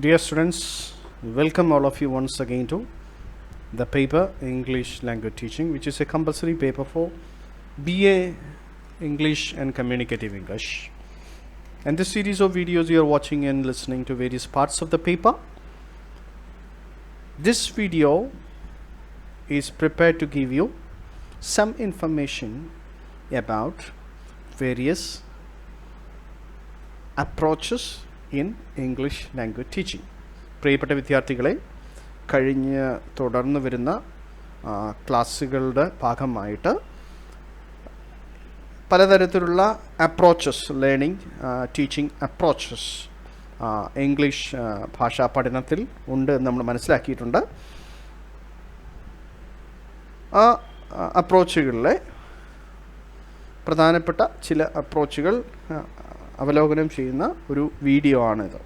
Dear students, welcome all of you once again to the paper English Language Teaching, which is a compulsory paper for BA English and Communicative English. And this series of videos you are watching and listening to various parts of the paper. This video is prepared to give you some information about various approaches in English language teaching. പ്രിയപ്പെട്ട വിദ്യാർത്ഥികളെ, തുടർന്ന് വരുന്ന ക്ലാസ്സുകളുടെ ഭാഗമായിട്ട് പലതരത്തിലുള്ള approaches, learning teaching approaches English ഭാഷാ പഠനത്തിൽ ഉണ്ട് എന്ന് നമ്മൾ മനസ്സിലാക്കിയിട്ടുണ്ട്. ആ അപ്രോച്ചുകളിലെ പ്രധാനപ്പെട്ട ചില അപ്രോച്ചുകൾ അവലോകനം ചെയ്യുന്ന ഒരു വീഡിയോ ആണിത്.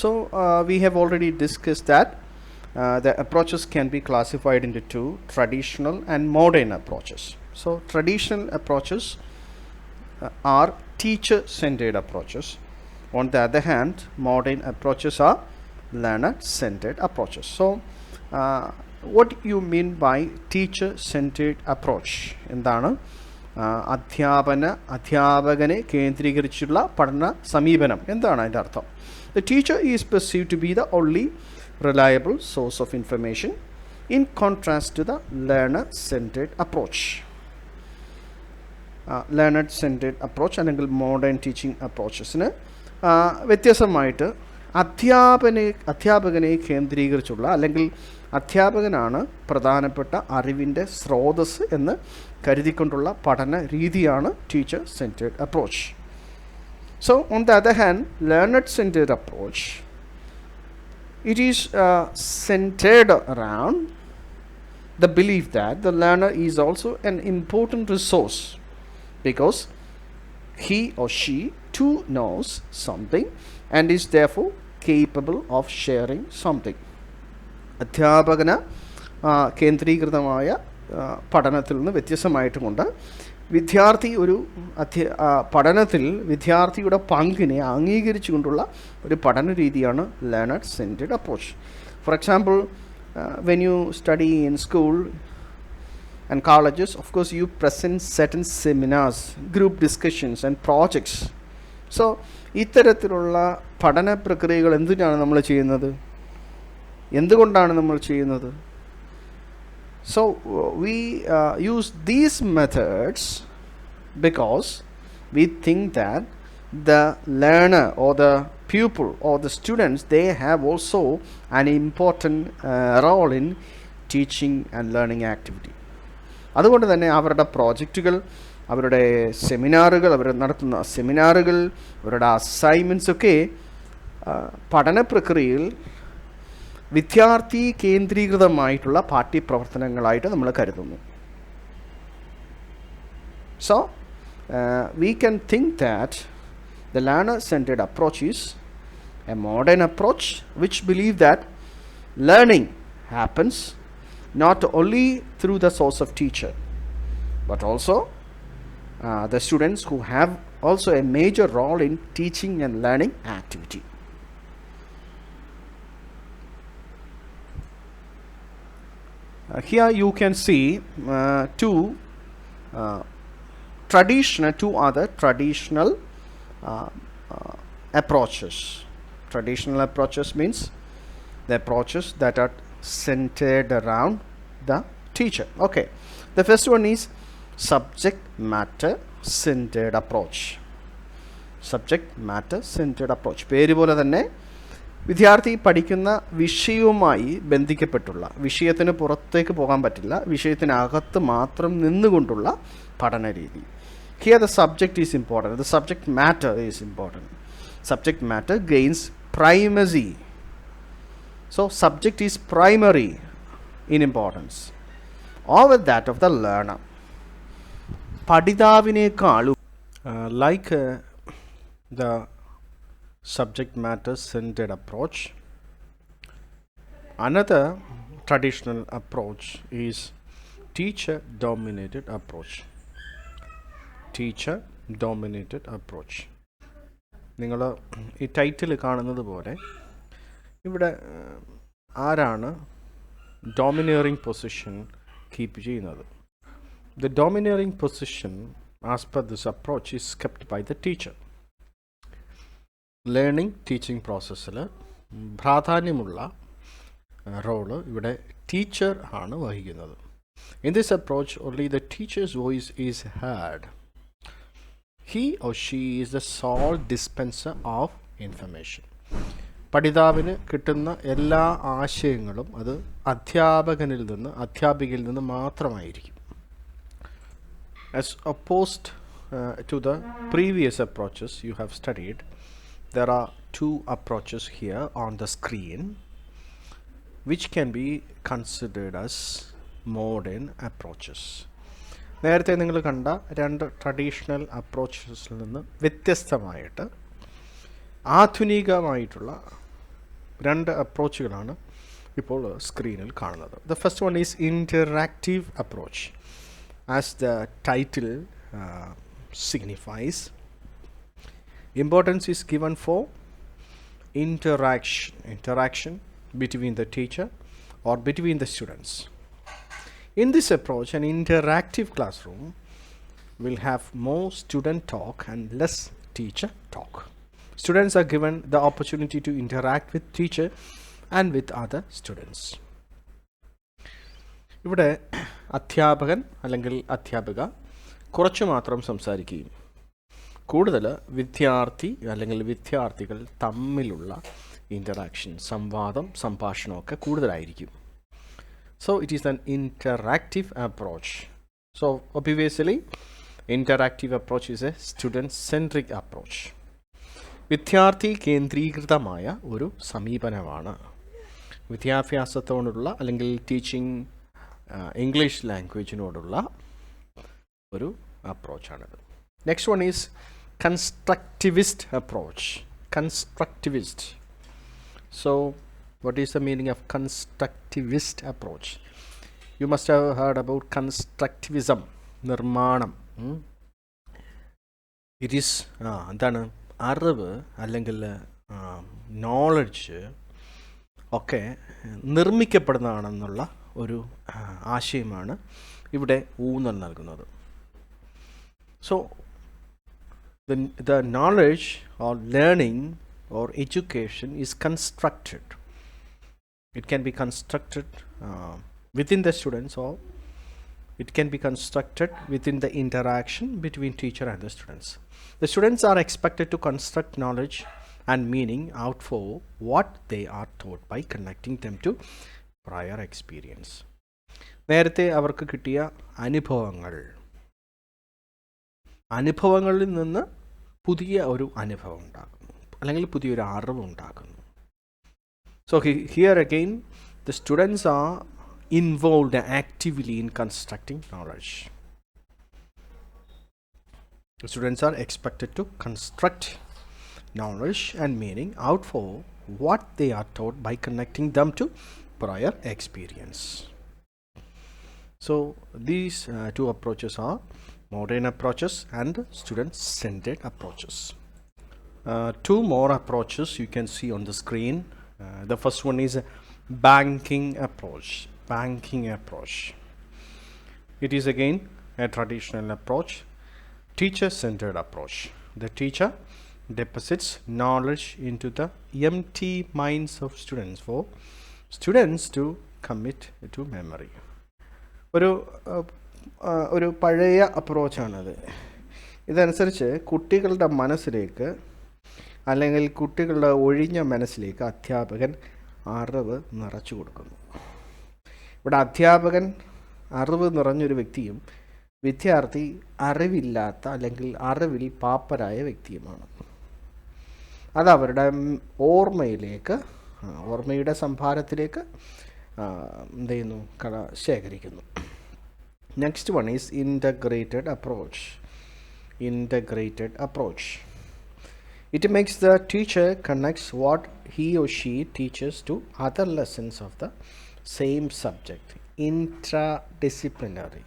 So we have already discussed that the approaches can be classified into two: traditional and modern approaches. So traditional approaches are teacher-centered approaches. On the other hand, modern approaches are learner-centered approaches. So what you mean by teacher-centered approach? എന്താണ് അധ്യാപകനെ കേന്ദ്രീകരിച്ചുള്ള പഠന സമീപനം? എന്താണ് അതിൻ്റെ അർത്ഥം? The teacher is perceived to be the only reliable source of information in contrast to the learner-centered approach. Learner-centered approach അല്ലെങ്കിൽ modern teaching approachesന് വ്യത്യാസമായിട്ട് അധ്യാപകനെ കേന്ദ്രീകരിച്ചുള്ള അല്ലെങ്കിൽ അധ്യാപകനാണ് പ്രധാനപ്പെട്ട അറിവിൻ്റെ സ്രോതസ് എന്ന് കരുതിക്കൊണ്ടുള്ള പഠന രീതിയാണ് teacher-centered approach. So on the other hand, learner-centered approach, it is centered around the belief that the learner is also an important resource because he or she too knows something and is therefore capable of sharing something. അധ്യാപകന കേന്ദ്രീകൃതമായ പഠനത്തിൽ നിന്ന് വ്യത്യസ്തമായിട്ടുമുണ്ട് വിദ്യാർത്ഥി ഒരു പഠനത്തിൽ വിദ്യാർത്ഥിയുടെ പങ്കിനെ അംഗീകരിച്ചുകൊണ്ടുള്ള ഒരു പഠന രീതിയാണ് learner centred approach. For example, when you study in school and colleges, of course you present certain seminars, group discussions and projects. So ഇത്തരത്തിലുള്ള പഠന പ്രക്രിയകൾ എന്തിനാണ് നമ്മൾ ചെയ്യുന്നത്? എന്തുകൊണ്ടാണ് നമ്മൾ ചെയ്യുന്നത്? So we use these methods because we think that the learner or the pupil or the students, they have also an important role in teaching and learning activity. അതുകൊണ്ട് തന്നെ അവരുടെ പ്രോജക്റ്റുകൾ, അവരുടെ സെമിനാറുകൾ, അവർ നടത്തുന്ന സെമിനാറുകൾ, അവരുടെ അസൈൻമെൻറ്റ്സ് ഒക്കെ പഠന പ്രക്രിയയിൽ വിദ്യാർത്ഥി കേന്ദ്രീകൃതമായിട്ടുള്ള പാഠ്യപ്രവർത്തനങ്ങളായിട്ട് നമ്മൾ കരുതുന്നു. So we can think that the learner-centered approach is a modern approach which believes that learning happens not only through the source of teacher but also the students who have also a major role in teaching and learning activity. Here you can see two other traditional approaches. Traditional approaches means the approaches that are centered around the teacher. Okay, the first one is subject matter centered approach. Subject matter centered approach. പേര് പോലെ തന്നെ വിദ്യാർത്ഥി പഠിക്കുന്ന വിഷയവുമായി ബന്ധിക്കപ്പെട്ടുള്ള, വിഷയത്തിന് പുറത്തേക്ക് പോകാൻ പറ്റില്ല, വിഷയത്തിനകത്ത് മാത്രം നിന്നുകൊണ്ടുള്ള പഠന രീതി. Here the subject is important, the subject matter is important. Subject matter gains primacy. So subject is primary in importance over that of the learner. പഠിതാവിനേക്കാളും like the subject matter centered approach, another traditional approach is teacher dominated approach. Teacher dominated approach. നിങ്ങൾ ഈ title കാണുന്നത് പോലെ ഇവിടെ ആരാണ് ഡോമിനറിങ് position keep ചെയ്യുന്നത്? The domineering position as per this approach is kept by the teacher. Learning teaching പ്രോസസ്സിൽ പ്രാധാന്യമുള്ള role ഇവിടെ ടീച്ചർ ആണ് വഹിക്കുന്നത്. In this approach, only the teacher's voice is heard. He or she is the sole dispenser of information. പഠിതാവിന് കിട്ടുന്ന എല്ലാ ആശയങ്ങളും അത് അധ്യാപികയിൽ നിന്ന് മാത്രമായിരിക്കും. As opposed to the previous approaches you have studied, there are two approaches here on the screen which can be considered as modern approaches. നേരത്തെ നിങ്ങൾ കണ്ട രണ്ട് ട്രഡീഷണൽ അപ്രോച്ചസിൽ നിന്ന് വ്യത്യസ്തമായിട്ട് ആധുനികമായിട്ടുള്ള രണ്ട് അപ്രോച്ചുകളാണ് ഇപ്പോൾ സ്ക്രീനിൽ കാണുന്നത്. The first one is interactive approach. As the title signifies, importance is given for interaction between the teacher or between the students. In this approach, an interactive classroom will have more student talk and less teacher talk. Students are given the opportunity to interact with teacher and with other students. ഇവിടെ അധ്യാപകൻ അല്ലെങ്കിൽ അധ്യാപിക കുറച്ച് മാത്രം സംസാരിക്കുകയും കൂടുതൽ വിദ്യാർത്ഥി അല്ലെങ്കിൽ വിദ്യാർത്ഥികൾ തമ്മിലുള്ള ഇൻ്ററാക്ഷൻ, സംഭാഷണമൊക്കെ കൂടുതലായിരിക്കും. So it is an interactive approach. So obviously interactive approach is a student-centric approach. വിദ്യാർത്ഥി കേന്ദ്രീകൃതമായ ഒരു സമീപനമാണ് വിദ്യാഭ്യാസത്തോടുള്ള അല്ലെങ്കിൽ ടീച്ചിങ് ഇംഗ്ലീഷ് ലാംഗ്വേജിനോടുള്ള ഒരു അപ്രോച്ചാണിത്. Next one is constructivist approach. Constructivist. So what is the meaning of constructivist approach? You must have heard about constructivism. നിർമ്മാണം. It is എന്താണ് അറിവ് അല്ലെങ്കിൽ നോളജ് ഒക്കെ നിർമ്മിക്കപ്പെടുന്നതാണെന്നുള്ള ഒരു ആശയമാണ് ഇവിടെ ഊന്നൽ നൽകുന്നത്. So the knowledge or learning or education is constructed. It can be constructed within the students, or it can be constructed within the interaction between teacher and the students. The students are expected to construct knowledge and meaning out for what they are taught by connecting them to prior experience. നേരത്തെ അവർക്ക് കിട്ടിയ അനുഭവങ്ങളിൽ നിന്ന് പുതിയ ഒരു അനുഭവം ഉണ്ടാക്കുന്നു അല്ലെങ്കിൽ പുതിയൊരു അറിവ് ഉണ്ടാക്കുന്നു. So here again the students are involved actively in constructing knowledge. The students are expected to construct knowledge and meaning out for what they are taught by connecting them to prior experience. So these two approaches are modern approaches and student-centered approaches. Two more approaches you can see on the screen. The first one is banking approach. It is again a traditional approach, teacher-centered approach. The teacher deposits knowledge into the empty minds of students for students to commit to memory. ഒരു പഴയ അപ്രോച്ചാണത്. ഇതനുസരിച്ച് കുട്ടികളുടെ മനസ്സിലേക്ക് അല്ലെങ്കിൽ കുട്ടികളുടെ ഒഴിഞ്ഞ മനസ്സിലേക്ക് അധ്യാപകൻ അറിവ് നിറച്ചു കൊടുക്കുന്നു. ഇവിടെ അധ്യാപകൻ അറിവ് നിറഞ്ഞൊരു വ്യക്തിയും വിദ്യാർത്ഥി അറിവില്ലാത്ത അല്ലെങ്കിൽ അറിവിൽ പാപ്പരായ വ്യക്തിയുമാണ്. അതവരുടെ ഓർമ്മയുടെ സംഭാരത്തിലേക്ക് എന്ത് ചെയ്യുന്നു, ശേഖരിക്കുന്നു. Next one is integrated approach. It makes the teacher connects what he or she teaches to other lessons of the same subject, interdisciplinary,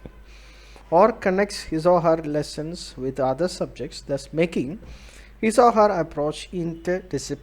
or connects his or her lessons with other subjects, thus making His or her approach interdisciplinary